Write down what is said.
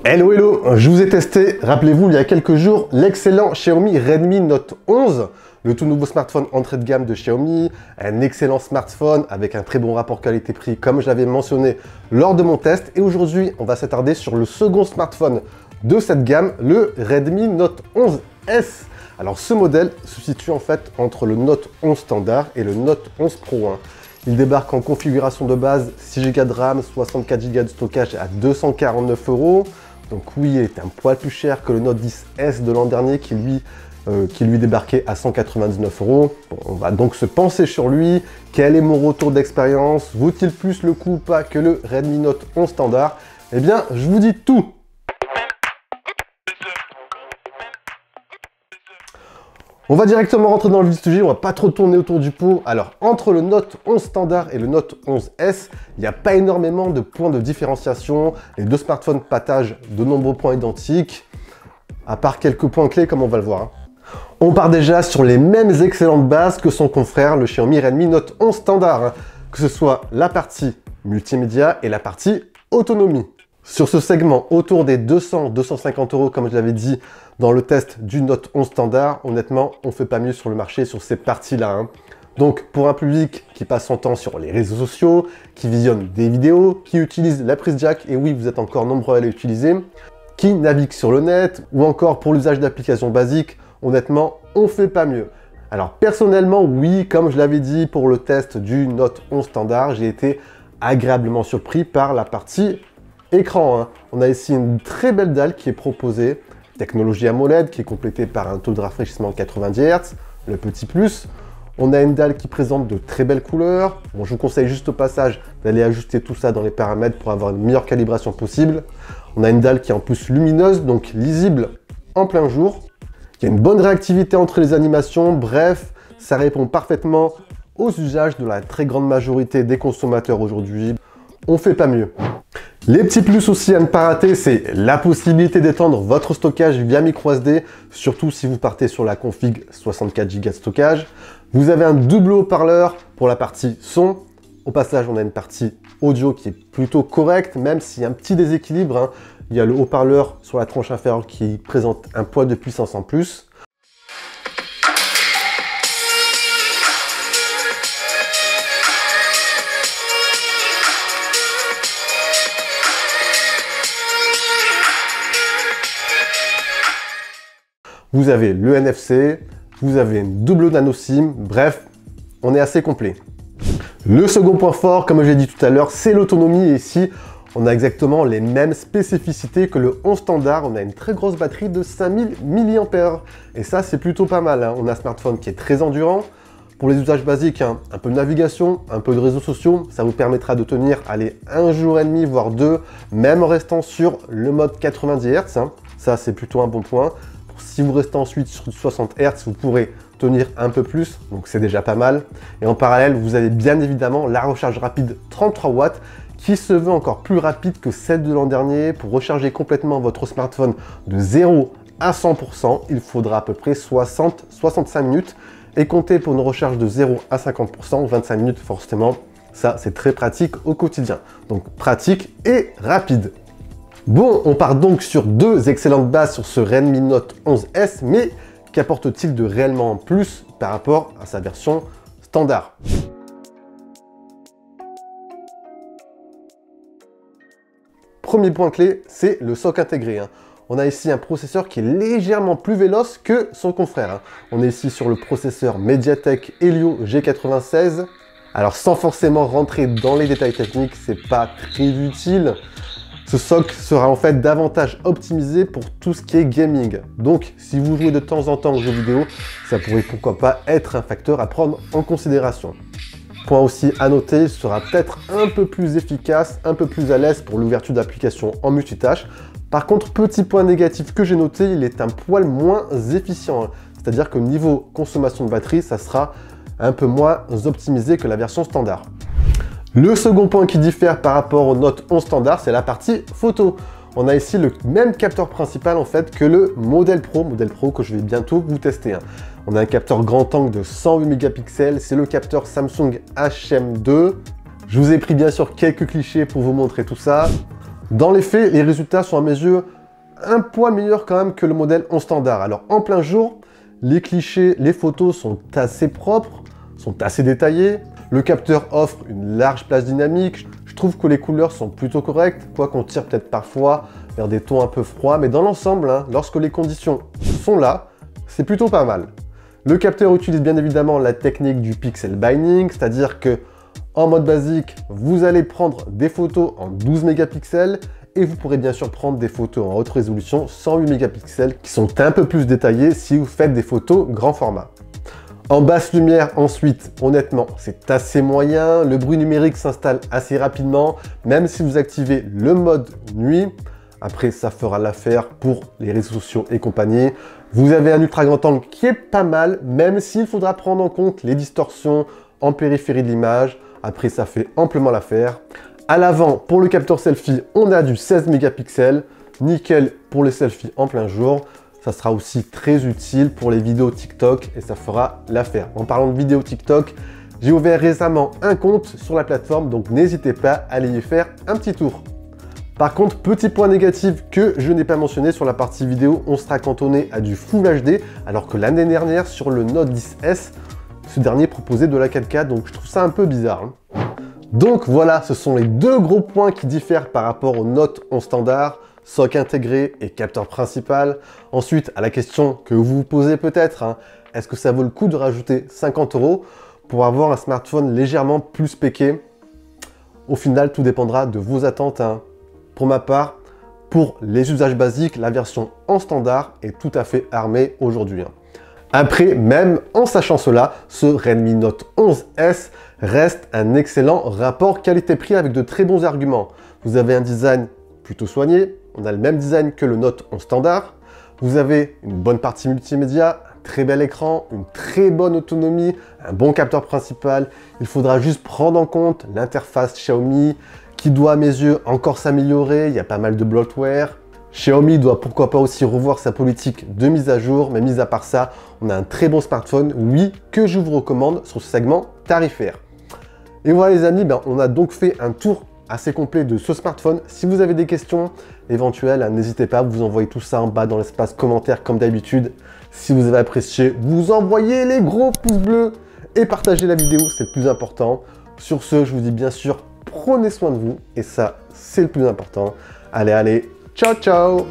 Hello hello, je vous ai testé, rappelez-vous il y a quelques jours, l'excellent Xiaomi Redmi Note 11, le tout nouveau smartphone entrée de gamme de Xiaomi, un excellent smartphone avec un très bon rapport qualité-prix comme je l'avais mentionné lors de mon test. Et aujourd'hui, on va s'attarder sur le second smartphone de cette gamme, le Redmi Note 11S. Alors ce modèle se situe en fait entre le Note 11 standard et le Note 11 Pro. Il débarque en configuration de base 6 Go de RAM, 64 Go de stockage à 249 €. Donc oui, il est un poil plus cher que le Note 10S de l'an dernier qui lui débarquait à 199 €. Bon, on va donc se pencher sur lui. Quel est mon retour d'expérience? Vaut-il plus le coup ou pas que le Redmi Note 11 standard? Eh bien, je vous dis tout. On va directement rentrer dans le vif du sujet, on va pas trop tourner autour du pot. Alors, entre le Note 11 standard et le Note 11S, il n'y a pas énormément de points de différenciation. Les deux smartphones partagent de nombreux points identiques, à part quelques points clés comme on va le voir. On part déjà sur les mêmes excellentes bases que son confrère, le Xiaomi Redmi Note 11 standard, que ce soit la partie multimédia et la partie autonomie. Sur ce segment, autour des 200-250 € comme je l'avais dit dans le test du Note 11 standard, honnêtement, on ne fait pas mieux sur le marché sur ces parties-là. Donc, pour un public qui passe son temps sur les réseaux sociaux, qui visionne des vidéos, qui utilise la prise jack, et oui, vous êtes encore nombreux à l'utiliser, qui navigue sur le net, ou encore pour l'usage d'applications basiques, honnêtement, on ne fait pas mieux. Alors, personnellement, oui, comme je l'avais dit pour le test du Note 11 standard, j'ai été agréablement surpris par la partie écran. On a ici une très belle dalle qui est proposée, technologie AMOLED qui est complétée par un taux de rafraîchissement 90 Hz, le petit plus. On a une dalle qui présente de très belles couleurs. Bon, je vous conseille juste au passage d'aller ajuster tout ça dans les paramètres pour avoir une meilleure calibration possible. On a une dalle qui est en plus lumineuse, donc lisible en plein jour. Il y a une bonne réactivité entre les animations, bref, ça répond parfaitement aux usages de la très grande majorité des consommateurs aujourd'hui. On fait pas mieux. Les petits plus aussi à ne pas rater, c'est la possibilité d'étendre votre stockage via micro SD, surtout si vous partez sur la config 64 Go de stockage. Vous avez un double haut-parleur pour la partie son. Au passage, on a une partie audio qui est plutôt correcte, même s'il y a un petit déséquilibre. Il y a le haut-parleur sur la tranche inférieure qui présente un poids de puissance en plus. Vous avez le NFC, vous avez une double nano SIM, bref, on est assez complet. Le second point fort, comme j'ai dit tout à l'heure, c'est l'autonomie. Et ici, on a exactement les mêmes spécificités que le 11 standard. On a une très grosse batterie de 5000 mAh. Et ça, c'est plutôt pas mal. On a un smartphone qui est très endurant. Pour les usages basiques, un peu de navigation, un peu de réseaux sociaux, ça vous permettra de tenir, allez, 1 jour et demi, voire 2, même en restant sur le mode 90 Hz. Ça, c'est plutôt un bon point. Si vous restez ensuite sur 60 Hz, vous pourrez tenir un peu plus, donc c'est déjà pas mal. Et en parallèle, vous avez bien évidemment la recharge rapide 33 watts qui se veut encore plus rapide que celle de l'an dernier. Pour recharger complètement votre smartphone de 0 à 100%, il faudra à peu près 60-65 minutes. Et comptez pour une recharge de 0 à 50%, 25 minutes forcément. Ça, c'est très pratique au quotidien. Donc pratique et rapide. Bon, on part donc sur deux excellentes bases sur ce Redmi Note 11S, mais qu'apporte-t-il de réellement en plus par rapport à sa version standard? Premier point clé, c'est le SoC intégré. On a ici un processeur qui est légèrement plus véloce que son confrère. On est ici sur le processeur MediaTek Helio G96. Alors sans forcément rentrer dans les détails techniques, c'est pas très utile. Ce SoC sera en fait davantage optimisé pour tout ce qui est gaming. Donc, si vous jouez de temps en temps aux jeux vidéo, ça pourrait pourquoi pas être un facteur à prendre en considération. Point aussi à noter, il sera peut-être un peu plus efficace, un peu plus à l'aise pour l'ouverture d'applications en multitâche. Par contre, petit point négatif que j'ai noté, il est un poil moins efficient. C'est-à-dire que niveau consommation de batterie, ça sera un peu moins optimisé que la version standard. Le second point qui diffère par rapport au Note 11 standard, c'est la partie photo. On a ici le même capteur principal en fait que le modèle Pro que je vais bientôt vous tester. On a un capteur grand angle de 108 mégapixels, c'est le capteur Samsung HM2. Je vous ai pris bien sûr quelques clichés pour vous montrer tout ça. Dans les faits, les résultats sont à mes yeux un poil meilleurs quand même que le modèle 11 standard. Alors en plein jour, les clichés, les photos sont assez propres, sont assez détaillées. Le capteur offre une large place dynamique. Je trouve que les couleurs sont plutôt correctes, quoi qu'on tire peut-être parfois vers des tons un peu froids. Mais dans l'ensemble, lorsque les conditions sont là, c'est plutôt pas mal. Le capteur utilise bien évidemment la technique du pixel binding, c'est-à-dire que en mode basique, vous allez prendre des photos en 12 mégapixels et vous pourrez bien sûr prendre des photos en haute résolution 108 mégapixels qui sont un peu plus détaillées si vous faites des photos grand format. En basse lumière, ensuite, honnêtement, c'est assez moyen. Le bruit numérique s'installe assez rapidement, même si vous activez le mode nuit. Après, ça fera l'affaire pour les réseaux sociaux et compagnie. Vous avez un ultra grand angle qui est pas mal, même s'il faudra prendre en compte les distorsions en périphérie de l'image. Après, ça fait amplement l'affaire. À l'avant, pour le capteur selfie, on a du 16 mégapixels. Nickel pour les selfies en plein jour. Ça sera aussi très utile pour les vidéos TikTok et ça fera l'affaire. En parlant de vidéos TikTok, j'ai ouvert récemment un compte sur la plateforme, donc n'hésitez pas à aller y faire un petit tour. Par contre, petit point négatif que je n'ai pas mentionné sur la partie vidéo, on sera cantonné à du Full HD, alors que l'année dernière, sur le Note 10S, ce dernier proposait de la 4K, donc je trouve ça un peu bizarre. Donc voilà, ce sont les deux gros points qui diffèrent par rapport au Note 11 standard, SoC intégré et capteur principal. Ensuite, à la question que vous vous posez peut-être, est-ce que ça vaut le coup de rajouter 50 € pour avoir un smartphone légèrement plus spéqué? Au final, tout dépendra de vos attentes. Pour ma part, pour les usages basiques, la version en standard est tout à fait armée aujourd'hui. Après, même en sachant cela, ce Redmi Note 11S reste un excellent rapport qualité-prix avec de très bons arguments. Vous avez un design plutôt soigné, on a le même design que le Note 11 standard. Vous avez une bonne partie multimédia, un très bel écran, une très bonne autonomie, un bon capteur principal. Il faudra juste prendre en compte l'interface Xiaomi qui doit à mes yeux encore s'améliorer. Il y a pas mal de bloatware. Xiaomi doit pourquoi pas aussi revoir sa politique de mise à jour, mais mis à part ça, on a un très bon smartphone, oui, que je vous recommande sur ce segment tarifaire. Et voilà les amis, on a donc fait un tour assez complet de ce smartphone. Si vous avez des questions éventuelles, n'hésitez pas, vous envoyez tout ça en bas dans l'espace commentaire comme d'habitude. Si vous avez apprécié, vous envoyez les gros pouces bleus et partagez la vidéo, c'est le plus important. Sur ce, je vous dis bien sûr, prenez soin de vous et ça, c'est le plus important. Allez, ciao ciao!